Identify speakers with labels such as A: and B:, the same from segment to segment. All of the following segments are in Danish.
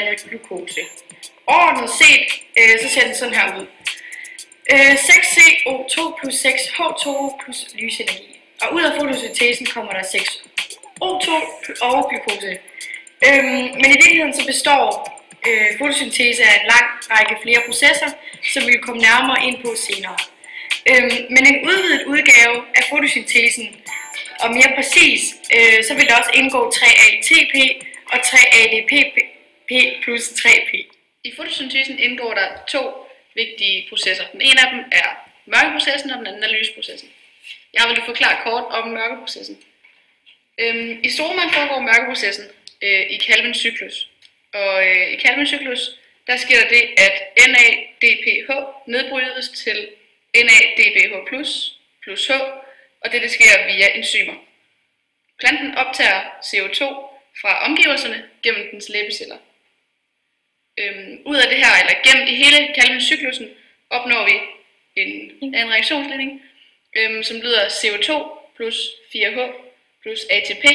A: uddannet glukose. Overordnet set, så ser den sådan her ud. 6CO2 plus 6H2O plus lysenergi. Og ud af fotosyntesen kommer der 6O2 og glukose. Men i virkeligheden så består fotosyntese af en lang række flere processer, som vi vil komme nærmere ind på senere. Men en udvidet udgave af fotosyntesen, og mere præcis, så vil der også indgå 3-ATP og 3-ADP plus 3P.
B: I fotosyntesen indgår der to vigtige processer. Den ene af dem er mørkeprocessen, og den anden er lysprocessen. Jeg vil forklare kort om mørkeprocessen. I Strohmann foregår mørkeprocessen i Calvins cyklus. Og i Calvins cyklus, der sker der det, at NADPH nedbrydes til NADPH plus H, og det sker via enzymer. Planten optager CO2 fra omgivelserne gennem dens læbeceller. Ud af det her, eller gennem i hele Calvins cyklusen, opnår vi en reaktionsligning, som lyder CO2 plus 4H plus ATP.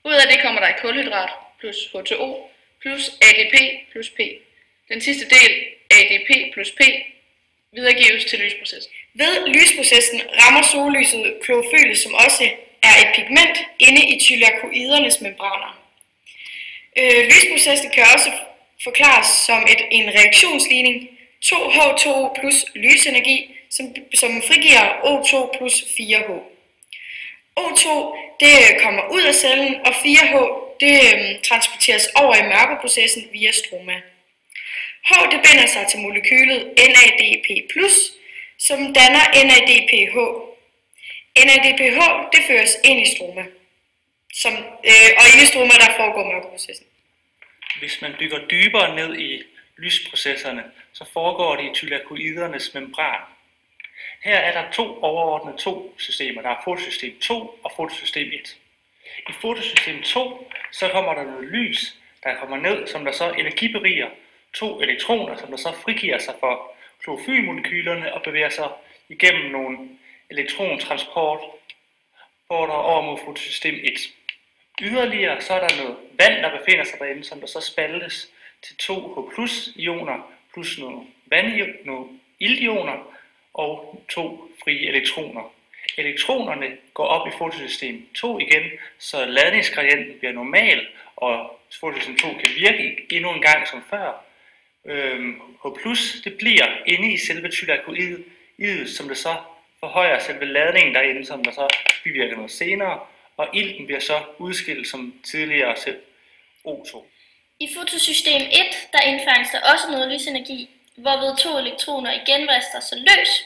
B: Ud af det kommer der et kulhydrat plus H2O plus ADP plus P. Den sidste del, ADP plus P, videregives til lysprocessen.
A: Ved lysprocessen rammer sollyset klorofylet, som også er et pigment inde i thylakoidernes membraner. Lysprocessen kan også forklares som en reaktionsligning 2H2O plus lysenergi, som frigiver O2 plus 4H. O2 det kommer ud af cellen, og 4H det transporteres over i mørkeprocessen via stroma. H det binder sig til molekylet NADP+, som danner NADPH. NADPH det føres ind i stroma, og inde i stroma der foregår mørkeprocessen.
C: Hvis man dykker dybere ned i lysprocesserne, så foregår det i thylakoidernes membran. Her er der overordnede systemer. Der er fotosystem 2 og fotosystem 1. I fotosystem 2 så kommer der noget lys, der kommer ned, som der så energiberiger 2 elektroner, som der så frigiver sig for klorofylmolekylerne og bevæger sig igennem nogle elektrontransporter over mod fotosystem 1. Yderligere så er der noget vand, der befinder sig derinde, som der så spaltes til 2H plus ioner plus nogle iltioner og 2 frie elektroner. Elektronerne går op i fotosystem 2 igen, så ladningsgradienten bliver normal, og fotosystem 2 kan virke endnu en gang som før. H+, det bliver inde i selve thylakoidet, som det så forhøjer selve ladningen derinde, som der så bivirker noget senere, og ilten bliver så udskilt som tidligere selv O2.
D: I fotosystem 1, der indfanges der også noget lysenergi, hvorved 2 elektroner igen vrister sig løs,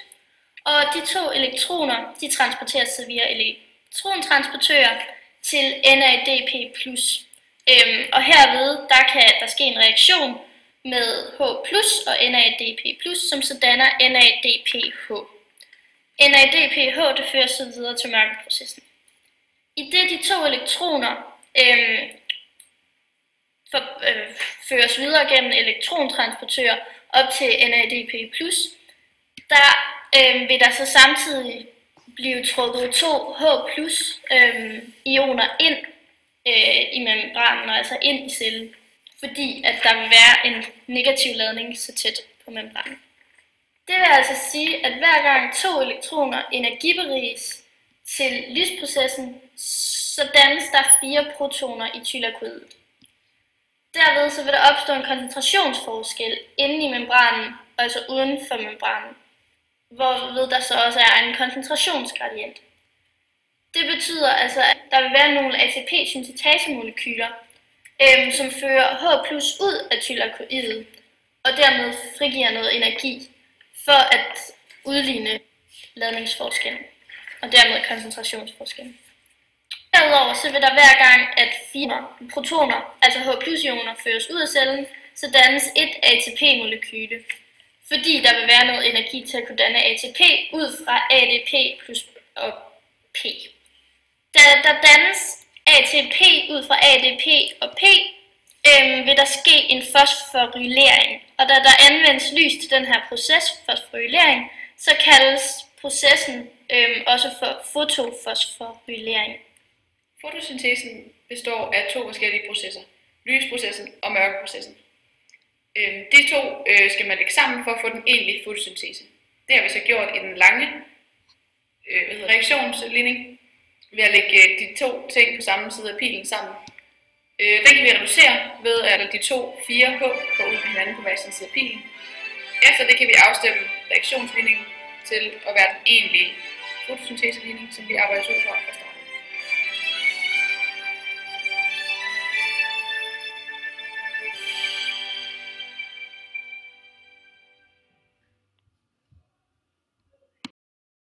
D: og de 2 elektroner de transporteres via elektrontransportører til NADP+. Og herved der kan der ske en reaktion med H+, og NADP+, som så danner NADPH. NADPH det fører så videre til mørkeprocessen. I det de 2 elektroner føres videre gennem elektrontransportører op til NADP+, der vil der så samtidig blive trukket 2 H+ ioner ind i membranen, altså ind i cellen, fordi at der vil være en negativ ladning så tæt på membranen. Det vil altså sige, at hver gang 2 elektroner energiberiges til lysprocessen, så dannes der 4 protoner i thylakoidet. Derved så vil der opstå en koncentrationsforskel inde i membranen, altså uden for membranen, hvorved der så også er en koncentrationsgradient. Det betyder altså, at der vil være nogle ATP-syntetasemolekyler, som fører H+ ud af thylakoidet, og dermed frigiver noget energi for at udligne ladningsforskellen, og dermed koncentrationsforskellen. Derudover så vil der hver gang, at 4 protoner, altså H+-ioner, føres ud af cellen, så dannes et ATP-molekyle, fordi der vil være noget energi til at kunne danne ATP ud fra ADP plus og P. Da der dannes ATP ud fra ADP og P, vil der ske en fosforylering. Og da der anvendes lys til den her proces, fosforylering, så kaldes processen også for fotofosforylering.
B: Fotosyntesen består af 2 forskellige processer, lysprocessen og mørkeprocessen. De to skal man lægge sammen for at få den egentlige fotosyntese. Det har vi så gjort i den lange reaktionsligning ved at lægge de to ting på samme side af pilen sammen. Den kan vi reducere ved at de to 4H går ud med hinanden på hver sin side af pilen. Efter det kan vi afstemme reaktionsligningen til at være den egentlige fotosynteseligning, som vi arbejder ud fra.